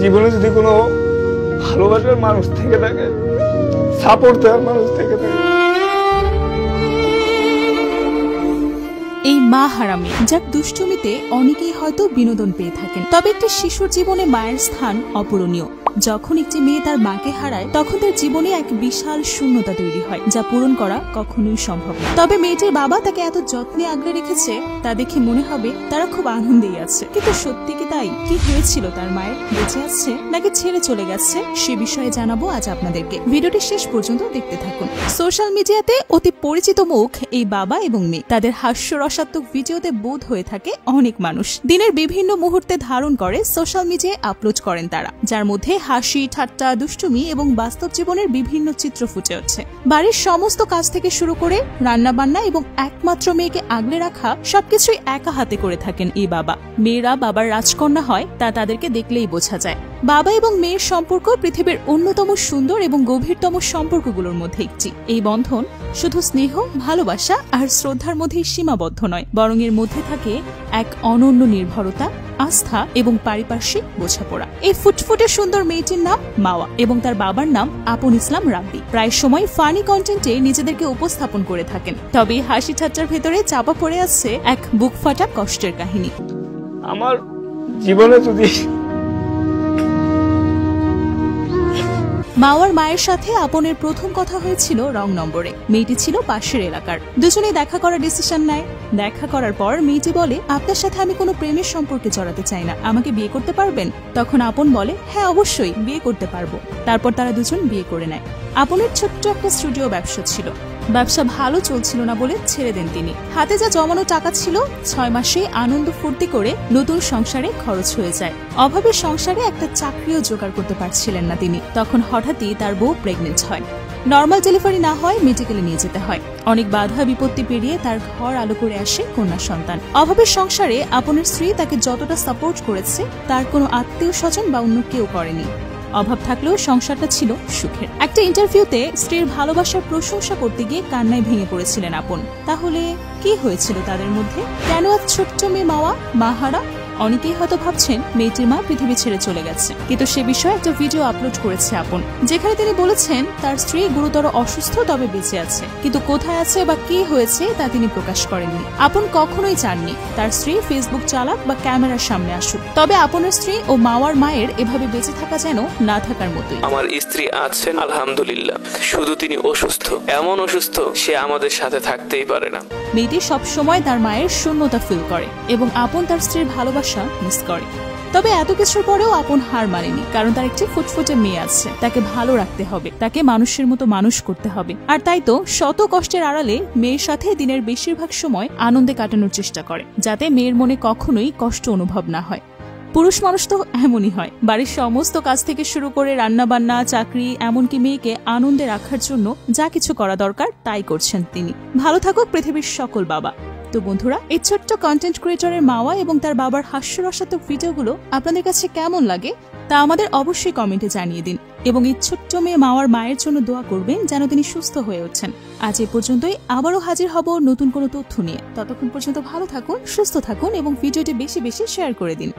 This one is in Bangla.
জীবনে যদি কোনো ভালোবাসার মানুষ থেকে থাকে, সাপোর্ট দেওয়ার মানুষ থেকে থাকে, এই মা হারামি যার দুষ্টুমিতে অনেকেই হয়তো বিনোদন পেয়ে থাকেন, তবে একটি শিশুর জীবনে মায়ের স্থান অপূরণীয়। যখন একটি মেয়ে তার মাকে হারায় তখন তার জীবনে এক বিশাল শূন্যতা তৈরি হয়, যা পূরণ করা কখনোই সম্ভব না। তবে মেয়েটির বাবা তাকে এত যত্নে আগলে রেখেছে তা দেখে মনে হবে তারা খুব আনন্দেই আছে। কিন্তু সত্যি কি তাই? কি হয়েছিল তার মায়ের? বেঁচে আছে নাকি ছেড়ে চলে গেছে, সে বিষয়ে জানাবো আজ আপনাদেরকে। ভিডিওটি শেষ পর্যন্ত দেখতে থাকুন। সোশ্যাল মিডিয়াতে অতি পরিচিত মুখ এই বাবা এবং মেয়ে। তাদের হাস্যরসাত্মক ভিডিওতে বোধ হয়ে থাকে অনেক মানুষ। দিনের বিভিন্ন মুহূর্তে ধারণ করে সোশ্যাল মিডিয়ায় আপলোড করেন তারা, যার মধ্যে হাসি, ঠাট্টা, দুষ্টুমি এবং বাস্তব জীবনের বিভিন্ন চিত্র ফুটে ওঠে। বাড়ির সমস্ত কাজ থেকে শুরু করে রান্না বান্না এবং একমাত্র মেয়েকে আগলে রাখা সবকিছুই একা হাতে করে থাকেন এই বাবা। মেয়েরা বাবার রাজকন্যা হয় তা তাদেরকে দেখলেই বোঝা যায়। বাবা এবং মেয়ের সম্পর্ক পৃথিবীর অন্যতম সুন্দর এবং গভীরতম সম্পর্কগুলোর মধ্যে একটি। এই বন্ধন শুধু স্নেহ, ভালোবাসা আর শ্রদ্ধার মধ্যেই সীমাবদ্ধ নয়, বরং এর মধ্যে থাকে এক অনন্য নির্ভরতা, আস্থা এবং পারিপার্শ্বিক বোঝাপড়া। এই ফুটফুটে সুন্দর মেয়েটির নাম মাওয়া এবং তার বাবার নাম আপন ইসলাম রাব্বি। প্রায় সময় ফানি কন্টেন্টে নিজেদেরকে উপস্থাপন করে থাকেন, তবে হাসি ঠাট্টার ভেতরে চাপা পড়ে আছে এক বুক ফাটা কষ্টের কাহিনী। আমার জীবনে যদি মাওয়ার মায়ের সাথে আপনের প্রথম কথা হয়েছিল রং নম্বরে। মেয়েটি ছিল পাশের এলাকার। দুজনেই দেখা করার ডিসিশন নেয়। দেখা করার পর মেয়েটি বলে, আপনার সাথে আমি কোনো প্রেমের সম্পর্কে জড়াতে চাই না, আমাকে বিয়ে করতে পারবেন? তখন আপন বলে, হ্যাঁ অবশ্যই বিয়ে করতে পারবো। তারপর তারা দুজন বিয়ে করে নেয়। আপনের ছোট্ট একটা স্টুডিও ব্যবসা ছিল। ব্যবসা ভালো চলছিল না বলে ছেড়ে দেন তিনি। হাতে যা জমানো টাকা ছিল 6 মাসে আনন্দ ফুর্তি করে নতুন সংসারে খরচ হয়ে যায়। অভাবের সংসারে একটা চাকরিও জোগাড় করতে পারছিলেন না তিনি। তখন হঠাৎই তার বউ প্রেগনেন্ট হয়। নর্মাল ডেলিভারি না হয় মেডিকেলে নিয়ে যেতে হয়। অনেক বাধা বিপত্তি পেরিয়ে তার ঘর আলো করে আসে কন্যা সন্তান। অভাবের সংসারে আপনের স্ত্রী তাকে যতটা সাপোর্ট করেছে তার কোনো আত্মীয় স্বজন বা অন্য কেউ করেনি। অভাব থাকলেও সংসারটা ছিল সুখের। একটা ইন্টারভিউতে স্ত্রীর ভালোবাসার প্রশংসা করতে গিয়ে কান্নায় ভেঙে পড়েছিলেন আপন। তাহলে কি হয়েছিল তাদের মধ্যে? কেন আজ ছোট্ট মেয়ে মাওয়া মাহারা? অনেকেই হয়তো ভাবছেন মেয়েটির মা পৃথিবী ছেড়ে চলে গেছে, কিন্তু সে বিষয়ে একটা ভিডিও আপলোড করেছে আপন, যেখানে তিনি বলেছেন তার স্ত্রী গুরুতর অসুস্থ তবে বেঁচে আছে, কিন্তু কোথায় আছে বা কি হয়েছে তা তিনি প্রকাশ করেননি। আপন কখনোই চাননি তার স্ত্রী ফেসবুক চালাক বা ক্যামেরার সামনে আসুক। তবে আপনের স্ত্রী ও মাওয়ার মায়ের এভাবে বেঁচে থাকা যেন না থাকার মতোই। আমার স্ত্রী আছেন আলহামদুলিল্লাহ, শুধু তিনি অসুস্থ, এমন অসুস্থ সে আমাদের সাথে থাকতেই পারে না। মেয়েটি সবসময় তার মায়ের শূন্যতা ফিল করে এবং আপন তার স্ত্রীর ভালোবাসা মিস করে। তবে এত কিছুর পরেও আপন হার মানেনি, কারণ তার একটি ফুটফুটে মেয়ে আছে, তাকে ভালো রাখতে হবে, তাকে মানুষের মতো মানুষ করতে হবে। আর তাই তো শত কষ্টের আড়ালে মেয়ের সাথে দিনের বেশিরভাগ সময় আনন্দে কাটানোর চেষ্টা করে, যাতে মেয়ের মনে কখনোই কষ্ট অনুভব না হয়। পুরুষ মানুষ তো এমনই হয়, বাড়ির সমস্ত কাজ থেকে শুরু করে রান্না বান্না, চাকরি, এমনকি মেয়েকে আনন্দে রাখার জন্য যা কিছু করা দরকার তাই করছেন তিনি। ভালো থাকুক পৃথিবীর সকল বাবা। তো বন্ধুরা, এই ছোট্ট কন্টেন্ট ক্রিয়েটরের মাওয়া এবং তার বাবার হাস্যরসাত্মক ভিডিওগুলো আপনাদের কাছে কেমন লাগে তা আমাদের অবশ্যই কমেন্টে জানিয়ে দিন, এবং এই ছোট্ট মেয়ে মাওয়ার মায়ের জন্য দোয়া করবেন যেন তিনি সুস্থ হয়ে ওঠেন। আজ এ পর্যন্তই, আবারও হাজির হব নতুন কোনো তথ্য নিয়ে। ততক্ষণ পর্যন্ত ভালো থাকুন, সুস্থ থাকুন এবং ভিডিওটি বেশি বেশি শেয়ার করে দিন।